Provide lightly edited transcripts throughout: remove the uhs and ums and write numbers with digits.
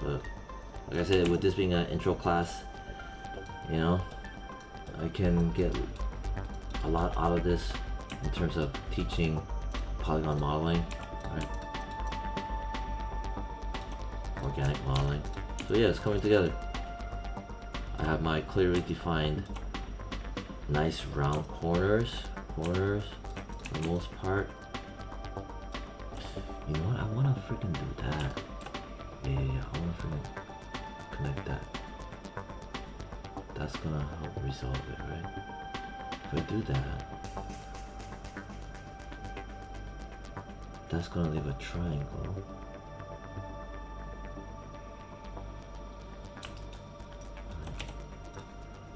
But like I said, with this being an intro class, you know, I can get a lot out of this in terms of teaching polygon modeling, right? Organic modeling. So yeah, it's coming together. I have my clearly defined nice round corners for the most part. You know what? I want to freaking do that. Yeah, I want to freaking connect that. That's gonna help resolve it, right? If I do that, that's gonna leave a triangle.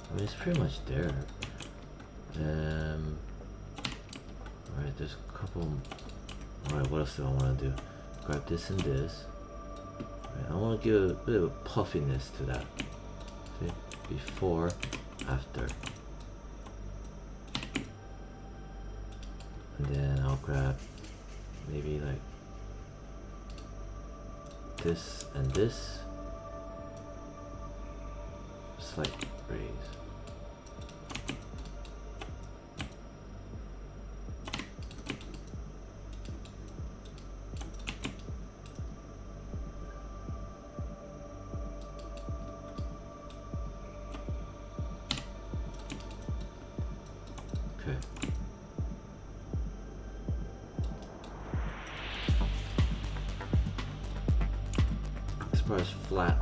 I mean, it's pretty much there. Alright, there's a couple. Alright, what else do I want to do? Grab this and this. Right, I want to give a bit of a puffiness to that. See? Before, after. And then I'll grab maybe like this and this. Slight raise. Okay. As far as flat,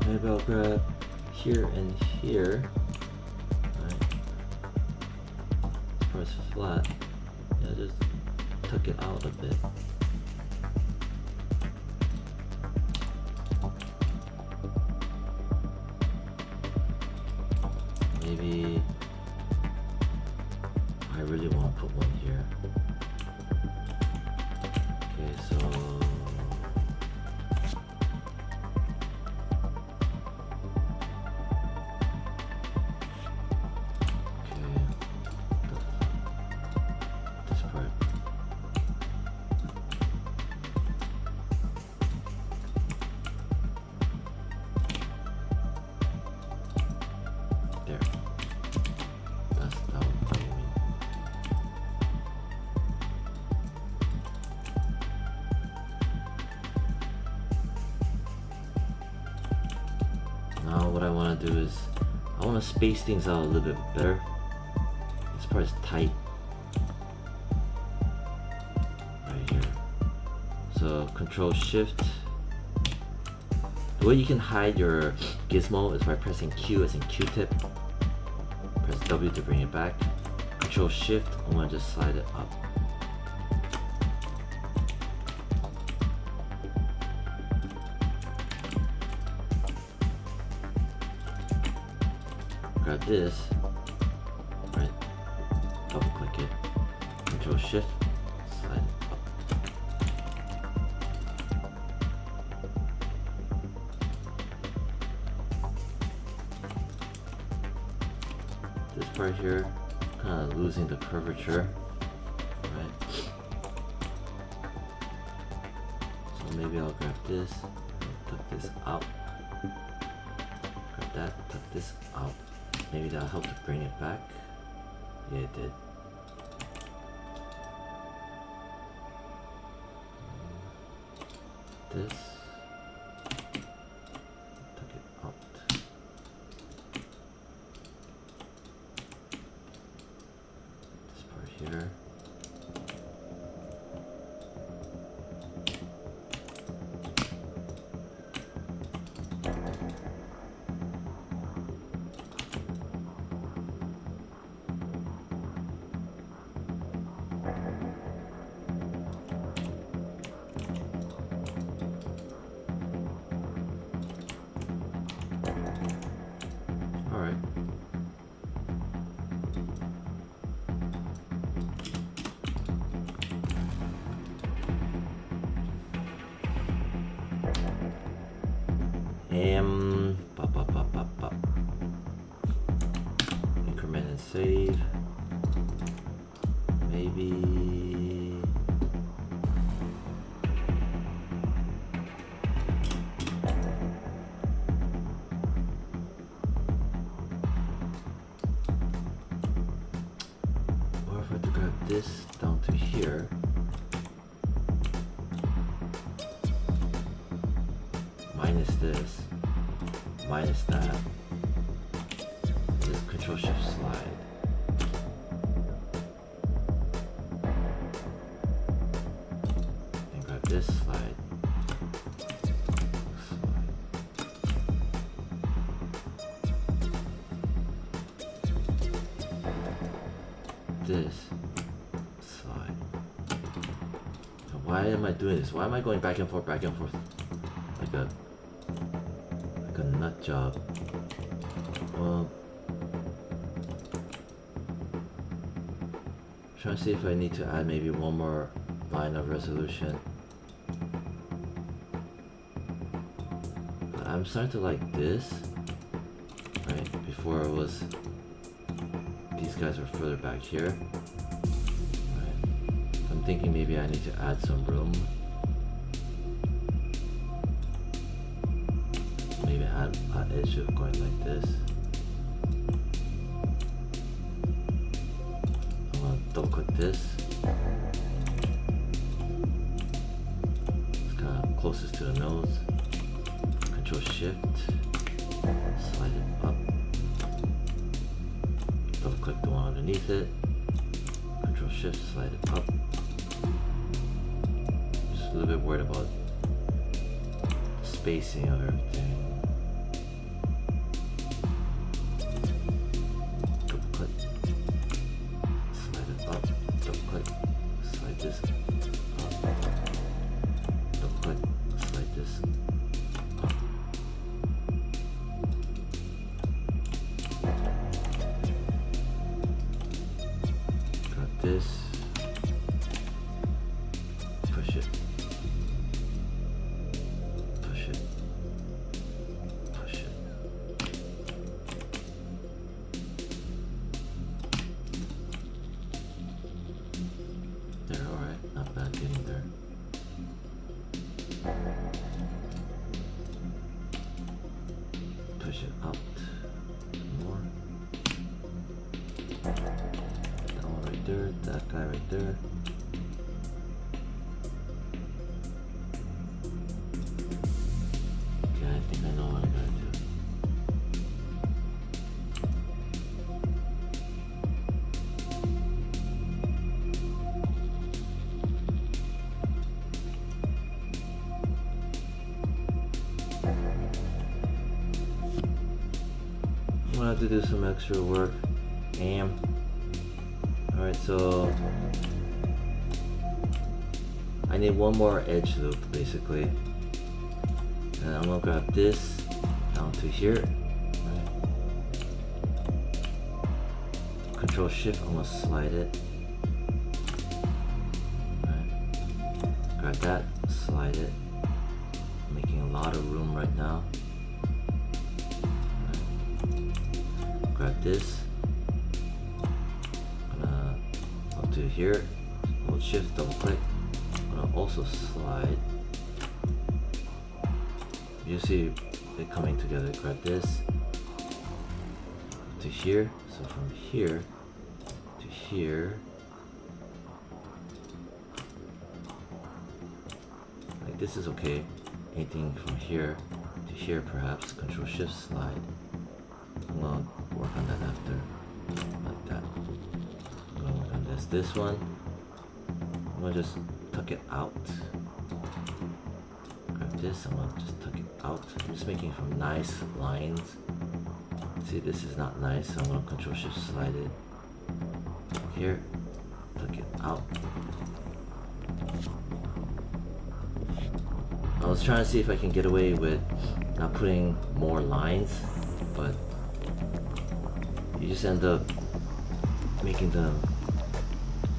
maybe I'll grab here and here. Right. As far as flat, yeah, just tuck it out a bit. Maybe I really want to put one here. Okay, so this part. There. That would probably mean. Now what I want to do is I want to space things out a little bit better. This part is tight right here. So Control Shift. The way you can hide your gizmo is by pressing Q as in Q-tip. Press W to bring it back. Control Shift, I want to just slide it up. Grab this, right? Double click it. Control Shift, slide it up. This part here, kind of losing the curvature, right? So maybe I'll grab this, tuck this out. Grab that, tuck this out. Maybe that'll help to bring it back. Yeah, it did. This. Tuck it out. This part here. Alright. Increment and save. Maybe this down to here. Minus this, minus that. Just Control Shift slide. And grab this slide. This slide. And why am I doing this? Why am I going back and forth like a nut job? Well, trying to see if I need to add maybe one more line of resolution. But I'm starting to like this, right? Before it was, these guys were further back here. Right. I'm thinking maybe I need to add some room. Maybe add an edge of going like this. I'm gonna double click this. It's kind of closest to the nose. Control Shift, slide it up. Double click the one underneath it. Control Shift, slide it up. Just a little bit worried about the spacing of everything. Double click, slide it up. Double click, slide this up. Double click, slide this up. This, push it, push it, push it. There, alright, not bad getting there. Push it out more. There, that guy right there. Okay, I think I know what I gotta do. I'm gonna have to do some extra work. Alright, so I need one more edge loop basically. And I'm gonna grab this down to here. Right. Control Shift, I'm gonna slide it. Right. Grab that, slide it. Making a lot of room right now. Right. Grab this. To here, hold Shift, double click. I'm gonna also slide. You see it coming together. Grab this to here. So from here to here, like this is okay. Anything from here to here, perhaps. Control Shift, slide. I'm gonna work on that after, like that. And there's this one. I'm gonna just tuck it out. Grab this, I'm gonna just tuck it out. I'm just making some nice lines. See, this is not nice, so I'm gonna Control Shift slide it here, tuck it out. I was trying to see if I can get away with not putting more lines, but you just end up making the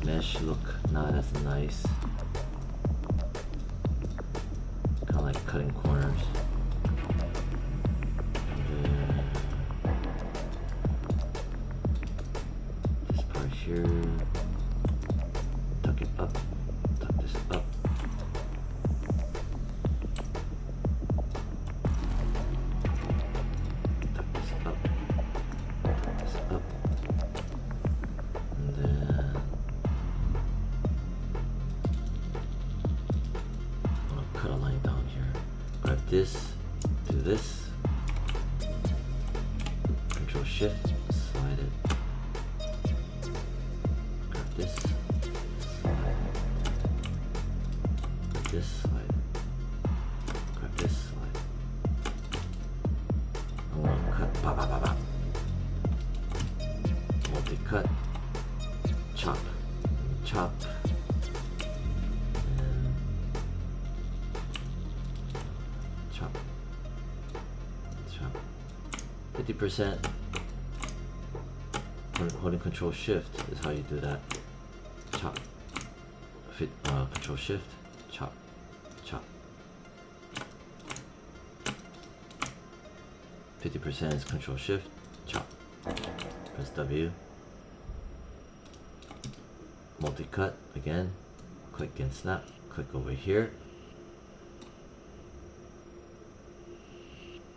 mesh look not as nice. Kind of like cutting corners. And then this part here, tuck it up, tuck this up. Tuck this up, tuck this up. And then cut a line down here. Grab this, do this. Control Shift, slide it. Grab this, slide it. Grab this, slide it. Grab this, slide it. I want to cut, ba ba ba ba. Multi-cut, chop, chop. Chop, chop. 50%. Holding Control Shift is how you do that. Chop. Control Shift. Chop. Chop. 50% is Control Shift. Chop. Press W. Multi-cut again. Click and snap. Click over here.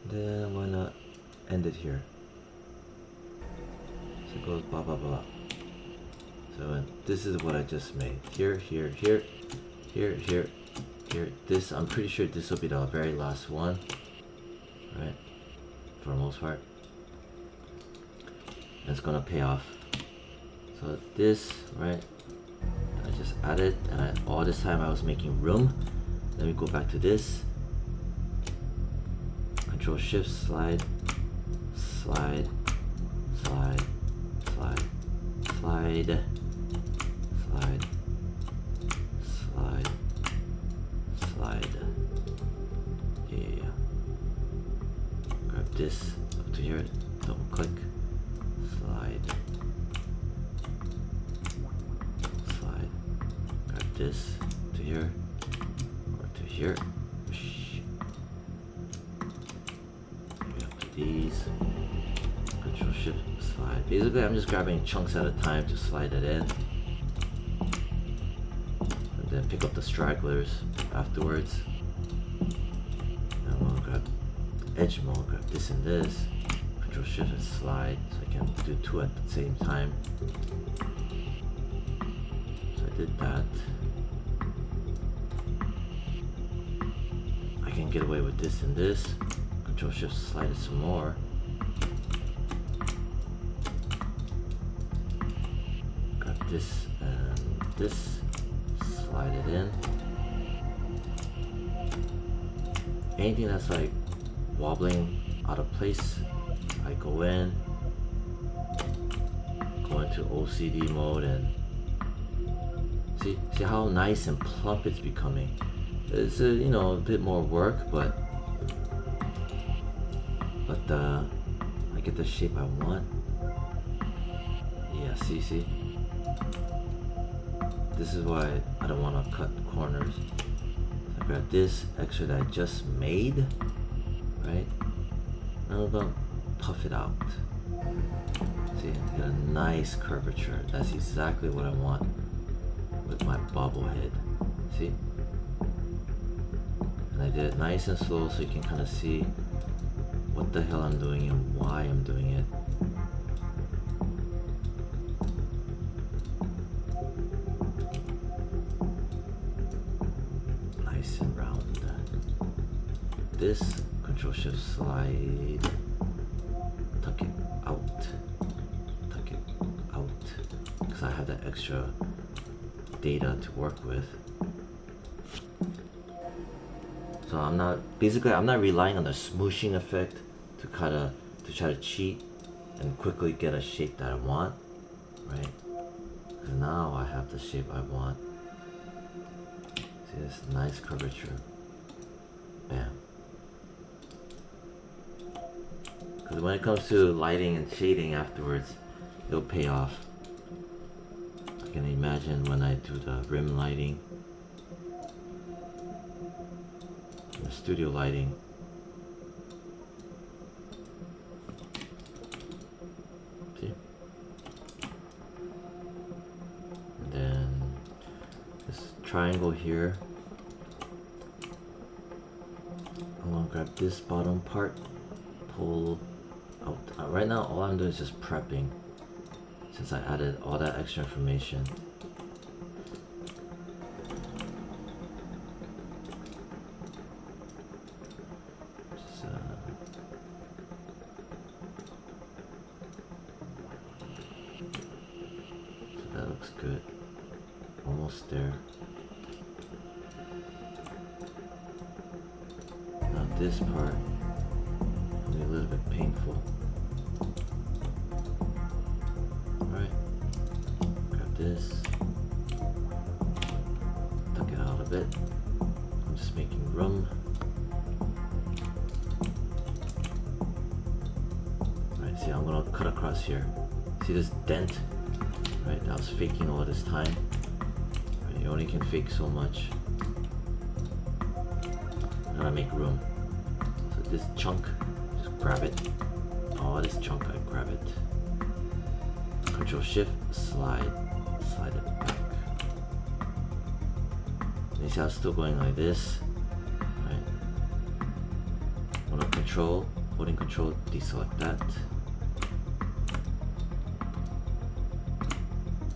Then why not end it here? So it goes blah blah blah. So this is what I just made. Here, here, here, here, here, here. This, I'm pretty sure this will be the very last one, right? For the most part. And it's gonna pay off. So this, right? I just added, and all this time I was making room. Let me go back to this. Control Shift, slide, slide, slide, slide, slide, slide, slide, slide. Yeah. Grab this up to here, double click, slide, slide. Grab this to here or to here. These, Control Shift, slide. Basically, I'm just grabbing chunks at a time to slide it in, and then pick up the stragglers afterwards. And we'll grab edge mode, grab this and this. Control Shift and slide, so I can do two at the same time. So I did that. I can get away with this and this. Control Shift, slide it some more. Grab this and this, slide it in. Anything that's like wobbling out of place, I go in, go into OCD mode, and see how nice and plump it's becoming. It's a, you know, a bit more work, but I get the shape I want. Yeah, see? This is why I don't want to cut corners. So I grab this extra that I just made, right? And I'm gonna puff it out. See, get a nice curvature. That's exactly what I want with my bobblehead. See? And I did it nice and slow so you can kind of see what the hell I'm doing and why I'm doing it. Nice and round. This, Control Shift, slide, tuck it out, tuck it out, because I have that extra data to work with. So I'm not relying on the smooshing effect to try to cheat and quickly get a shape that I want, right? And now I have the shape I want. See this nice curvature. Bam. Because when it comes to lighting and shading afterwards, it'll pay off. I can imagine when I do the rim lighting, the studio lighting. See? And then this triangle here. I'm gonna grab this bottom part, pull out. Right now, all I'm doing is just prepping, since I added all that extra information. almost there. Now this part will be a little bit painful. Alright, grab this, tuck it out a bit. I'm just making room. Alright, see, I'm gonna cut across here. See this dent? Right, I was faking all this time. Right, you only can fake so much. I gotta make room. So this chunk, just grab it. Oh, this chunk, I grab it. Control Shift, slide it back. You see how it's still going like this? Right. I'm gonna holding control, deselect that.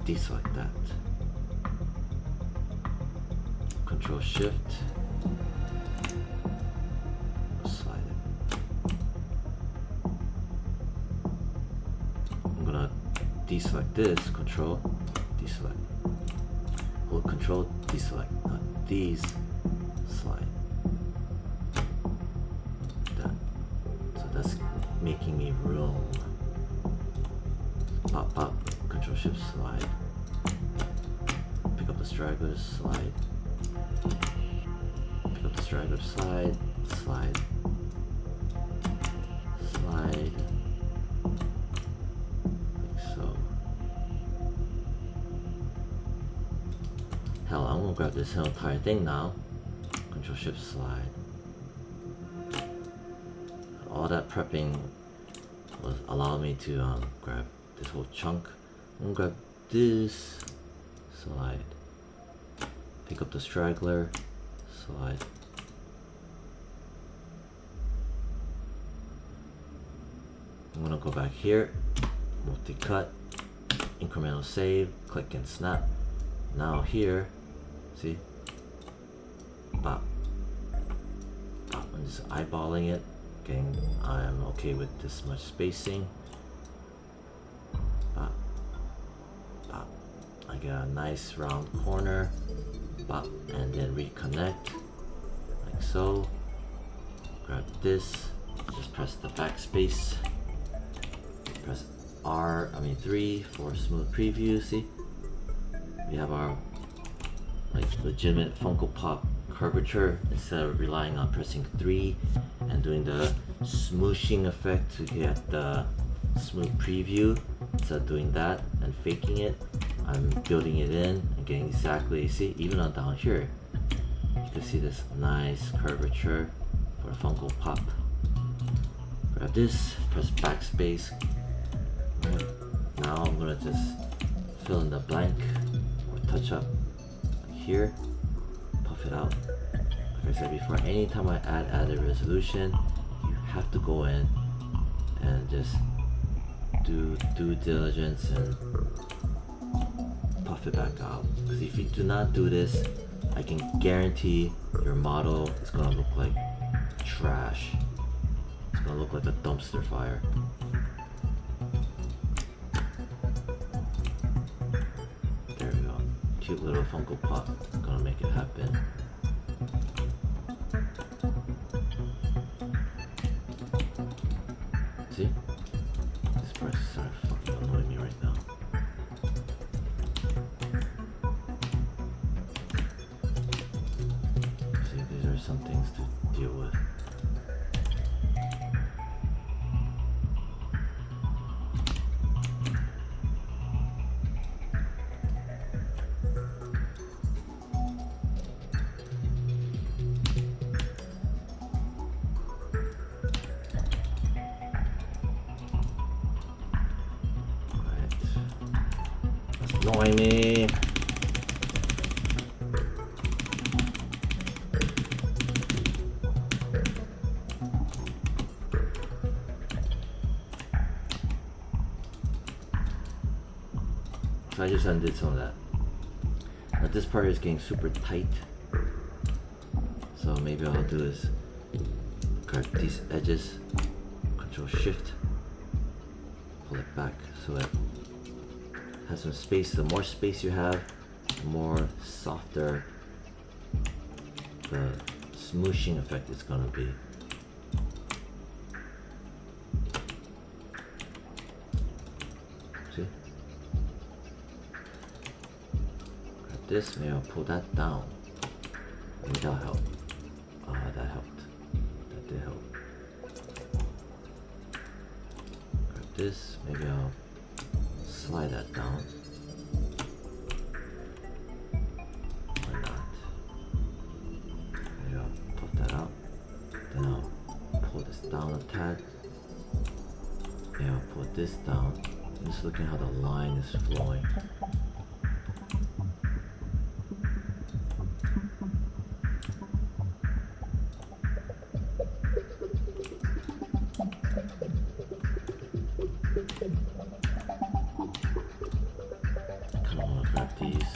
Deselect that. Control Shift, slide it. I'm gonna deselect this, control, deselect. Hold control, deselect. Not these, slide. That. So that's making me room. Pop, pop. Control Shift, slide. Pick up the stragglers, slide. Pick up the stragglers, slide. Slide. Slide. Like so. Hell, I'm gonna grab this entire thing now. Control Shift, slide. All that prepping was allowing me to grab this whole chunk. I'm gonna grab this, slide, pick up the straggler, slide. I'm gonna go back here, multi-cut, incremental save, click and snap. Now here, see, bop, bop. I'm just eyeballing it, I'm okay with this much spacing. Bop. Bop. I get a nice round corner, bop, and then reconnect like so. Grab this, just press the backspace, press 3 for smooth preview. See, we have our like legitimate Funko Pop curvature instead of relying on pressing 3 and doing the smooshing effect to get the smooth preview. Instead of doing that and faking it, I'm building it in and getting exactly, see, even on down here, you can see this nice curvature for a Funko Pop. Grab this, press backspace. Right. Now I'm gonna just fill in the blank or touch up here, puff it out. Like I said before, anytime I add added resolution, you have to go in and just do due diligence and puff it back out. Because if you do not do this, I can guarantee your model is gonna look like trash. It's gonna look like a dumpster fire. There we go. Cute little Funko Pop. Gonna make it happen. See? This part is starting to fucking annoy me right now. See, these are some things to deal with. Annoying me. So I just undid some of that. Now this part is getting super tight. So maybe all I'll do is grab these edges, Control Shift, pull it back so that has some space. The more space you have, the more softer the smooshing effect is gonna be. See? Grab this, maybe I'll pull that down. Maybe that'll help. That helped. That did help. Grab this, maybe I'll slide that down. Or not. Maybe I'll puff that out. Then I'll pull this down a tad. Maybe I'll pull this down. I'm just looking how the line is flowing. I kind of want to grab these.